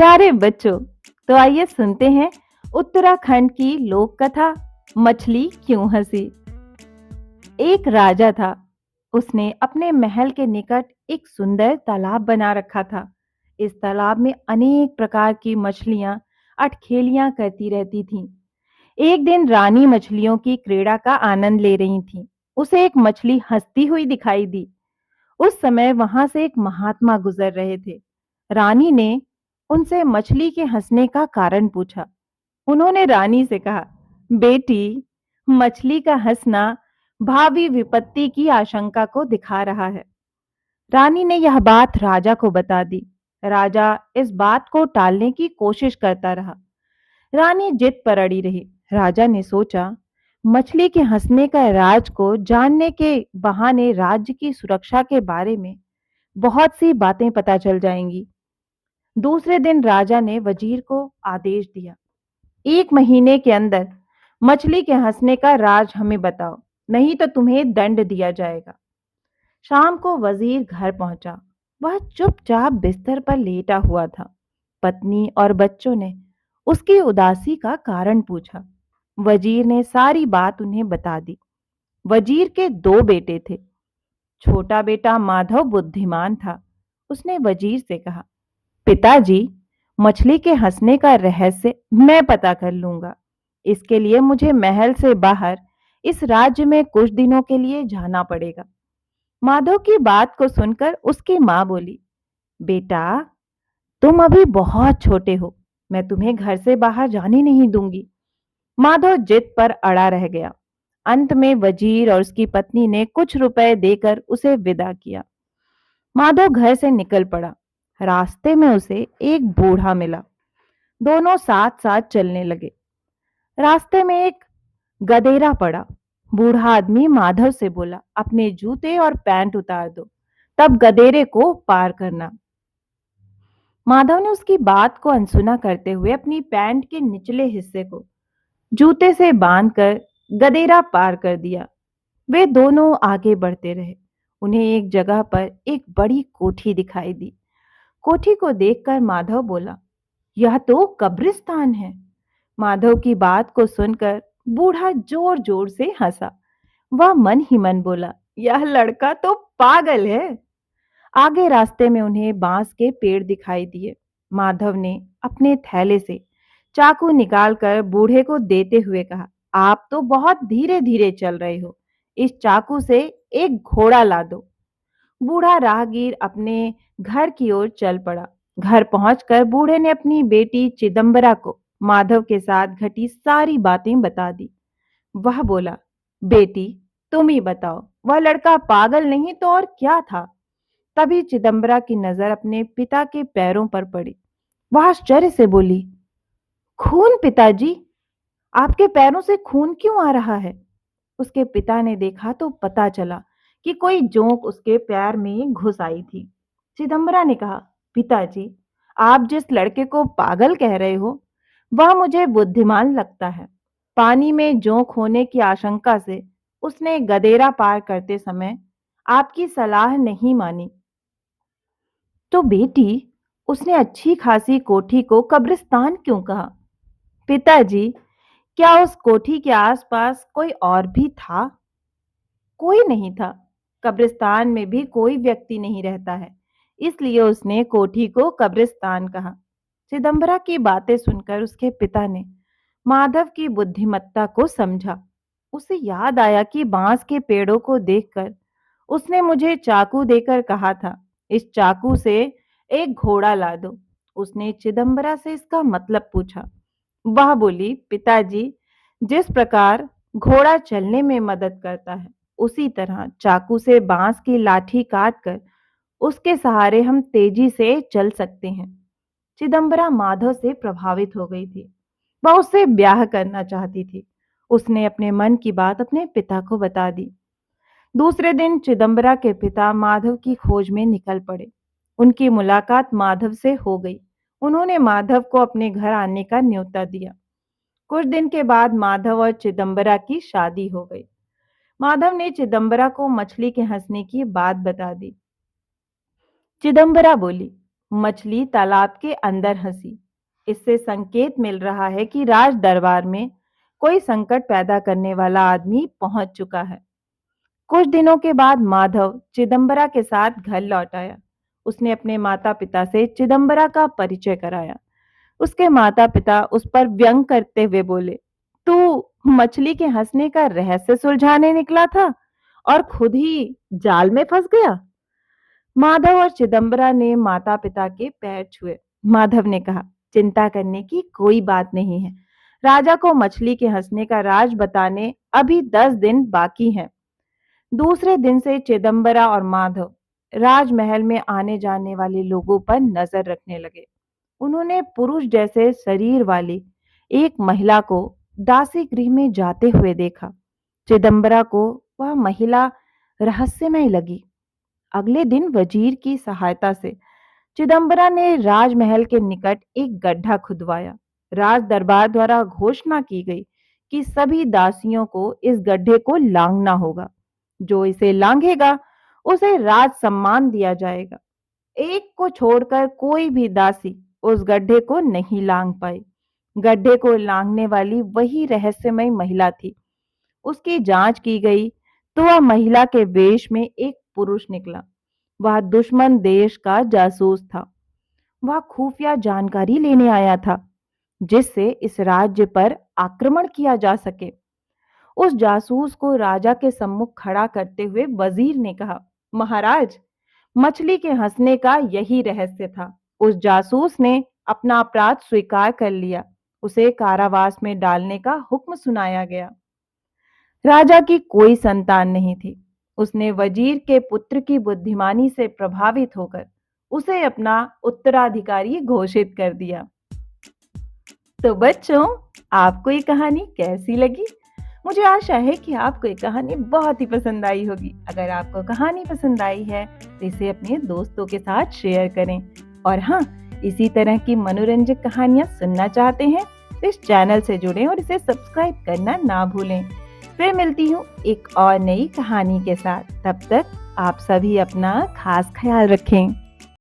प्यारे बच्चों, तो आइए सुनते हैं उत्तराखंड की लोक कथा मछली क्यों हंसी। एक राजा था। उसने अपने महल के निकट एक सुंदर तालाब बना रखा था। इस तालाब में अनेक प्रकार की मछलियां अटखेलियां करती रहती थीं। एक दिन रानी मछलियों की क्रीड़ा का आनंद ले रही थी। उसे एक मछली हंसती हुई दिखाई दी। उस समय वहां से एक महात्मा गुजर रहे थे। रानी ने उनसे मछली के हंसने का कारण पूछा। उन्होंने रानी से कहा, बेटी, मछली का हंसना भावी विपत्ति की आशंका को दिखा रहा है। रानी ने यह बात राजा को बता दी। राजा इस बात को टालने की कोशिश करता रहा। रानी जिद पर अड़ी रही। राजा ने सोचा, मछली के हंसने का राज को जानने के बहाने राज्य की सुरक्षा के बारे में बहुत सी बातें पता चल जाएंगी। दूसरे दिन राजा ने वजीर को आदेश दिया, 1 महीने के अंदर मछली के हंसने का राज हमें बताओ, नहीं तो तुम्हें दंड दिया जाएगा। शाम को वजीर घर पहुंचा। वह चुपचाप बिस्तर पर लेटा हुआ था। पत्नी और बच्चों ने उसकी उदासी का कारण पूछा। वजीर ने सारी बात उन्हें बता दी। वजीर के 2 बेटे थे। छोटा बेटा माधव बुद्धिमान था। उसने वजीर से कहा, पिताजी, मछली के हंसने का रहस्य मैं पता कर लूंगा। इसके लिए मुझे महल से बाहर इस राज्य में कुछ दिनों के लिए जाना पड़ेगा। माधव की बात को सुनकर उसकी मां बोली, बेटा, तुम अभी बहुत छोटे हो। मैं तुम्हें घर से बाहर जाने नहीं दूंगी। माधव जिद पर अड़ा रह गया। अंत में वजीर और उसकी पत्नी ने कुछ रुपए देकर उसे विदा किया। माधव घर से निकल पड़ा। रास्ते में उसे एक बूढ़ा मिला। दोनों साथ साथ चलने लगे। रास्ते में एक गधेरा पड़ा। बूढ़ा आदमी माधव से बोला, अपने जूते और पैंट उतार दो, तब गधेरे को पार करना। माधव ने उसकी बात को अनसुना करते हुए अपनी पैंट के निचले हिस्से को जूते से बांधकर गधेरा पार कर दिया। वे दोनों आगे बढ़ते रहे। उन्हें एक जगह पर एक बड़ी कोठी दिखाई दी। कोठी को देखकर माधव बोला, यह तो कब्रिस्तान है। माधव की बात को सुनकर बूढ़ा जोर जोर से हंसा। वह मन ही मन बोला, यह लड़का तो पागल है। आगे रास्ते में उन्हें बांस के पेड़ दिखाई दिए। माधव ने अपने थैले से चाकू निकालकर बूढ़े को देते हुए कहा, आप तो बहुत धीरे धीरे चल रहे हो। इस चाकू से एक घोड़ा ला दो। बूढ़ा राहगीर अपने घर की ओर चल पड़ा। घर पहुंचकर बूढ़े ने अपनी बेटी चिदम्बरा को माधव के साथ घटी सारी बातें बता दी। वह बोला, बेटी, तुम ही बताओ, वह लड़का पागल नहीं तो और क्या था। तभी चिदम्बरा की नजर अपने पिता के पैरों पर पड़ी। वह आश्चर्य से बोली, खून पिताजी, आपके पैरों से खून क्यों आ रहा है। उसके पिता ने देखा तो पता चला कि कोई जोंक उसके पैर में घुस आई थी। चिदम्बरा ने कहा, पिताजी, आप जिस लड़के को पागल कह रहे हो, वह मुझे बुद्धिमान लगता है। पानी में जोंक होने की आशंका से उसने गदेरा पार करते समय आपकी सलाह नहीं मानी। तो बेटी, उसने अच्छी खासी कोठी को कब्रिस्तान क्यों कहा। पिताजी, क्या उस कोठी के आसपास कोई और भी था। कोई नहीं था। कब्रिस्तान में भी कोई व्यक्ति नहीं रहता है, इसलिए उसने कोठी को कब्रिस्तान कहा। चिदम्बरा की बातें सुनकर उसके पिता ने माधव की बुद्धिमत्ता को समझा। उसे याद आया कि बांस के पेड़ों को देखकर उसने मुझे चाकू देकर कहा था, इस चाकू से एक घोड़ा ला दो। उसने चिदम्बरा से इसका मतलब पूछा। वह बोली, पिताजी, जिस प्रकार घोड़ा चलने में मदद करता है, उसी तरह चाकू से बांस की लाठी काटकर उसके सहारे हम तेजी से चल सकते हैं। चिदम्बरा माधव से प्रभावित हो गई थी। वह उससे ब्याह करना चाहती थी। उसने अपने मन की बात अपने पिता को बता दी। दूसरे दिन चिदम्बरा के पिता माधव की खोज में निकल पड़े। उनकी मुलाकात माधव से हो गई। उन्होंने माधव को अपने घर आने का न्योता दिया। कुछ दिन के बाद माधव और चिदम्बरा की शादी हो गई। माधव ने चिदम्बरा को मछली के हंसने की बात बता दी। चिदम्बरा बोली, मछली तालाब के अंदर हंसी। इससे संकेत मिल रहा है कि राज दरबार में कोई संकट पैदा करने वाला आदमी पहुंच चुका है। कुछ दिनों के बाद माधव चिदंबरा के साथ घर लौट आया। उसने अपने माता पिता से चिदंबरा का परिचय कराया। उसके माता पिता उस पर व्यंग करते हुए बोले, तू मछली के हंसने का रहस्य सुलझाने निकला था और खुद ही जाल में फंस गया। माधव और चिदंबरा ने माता पिता के पैर छुए। माधव ने कहा, चिंता करने की कोई बात नहीं है। राजा को मछली के हंसने का राज बताने अभी 10 दिन बाकी हैं। दूसरे दिन से चिदंबरा और माधव राजमहल में आने जाने वाले लोगों पर नजर रखने लगे। उन्होंने पुरुष जैसे शरीर वाली एक महिला को दासी गृह में जाते हुए देखा। चिदंबरा को वह महिला रहस्यमय लगी। अगले दिन वजीर की सहायता से चिदंबरा ने राजमहल के निकट एक गड्ढा खुदवाया। राज दरबार द्वारा घोषणा की गई कि सभी दासियों को इस गड्ढे को लांघना होगा। जो इसे लांघेगा उसे राज सम्मान दिया जाएगा। एक को छोड़कर कोई भी दासी उस गड्ढे को नहीं लांघ पाई। गड्ढे को लांघने वाली वही रहस्यमय महिला थी। उसकी जांच की गई तो वह महिला के वेश में एक पुरुष निकला। वह दुश्मन देश का जासूस था। वह खुफिया जानकारी लेने आया था जिससे इस राज्य पर आक्रमण किया जा सके। उस जासूस को राजा के सम्मुख खड़ा करते हुए वजीर ने कहा, महाराज, मछली के हंसने का यही रहस्य था। उस जासूस ने अपना अपराध स्वीकार कर लिया। उसे कारावास में डालने का हुक्म सुनाया गया। राजा की कोई संतान नहीं थी। उसने वजीर के पुत्र की बुद्धिमानी से प्रभावित होकर उसे अपना उत्तराधिकारी घोषित कर दिया। तो बच्चों, आपको ये कहानी कैसी लगी? मुझे आशा है कि आपको ये कहानी बहुत ही पसंद आई होगी। अगर आपको कहानी पसंद आई है तो इसे अपने दोस्तों के साथ शेयर करें। और हाँ, इसी तरह की मनोरंजक कहानियां सुनना चाहते हैं तो इस चैनल से जुड़ें और इसे सब्सक्राइब करना ना भूलें। फिर मिलती हूँ एक और नई कहानी के साथ। तब तक आप सभी अपना खास ख्याल रखें।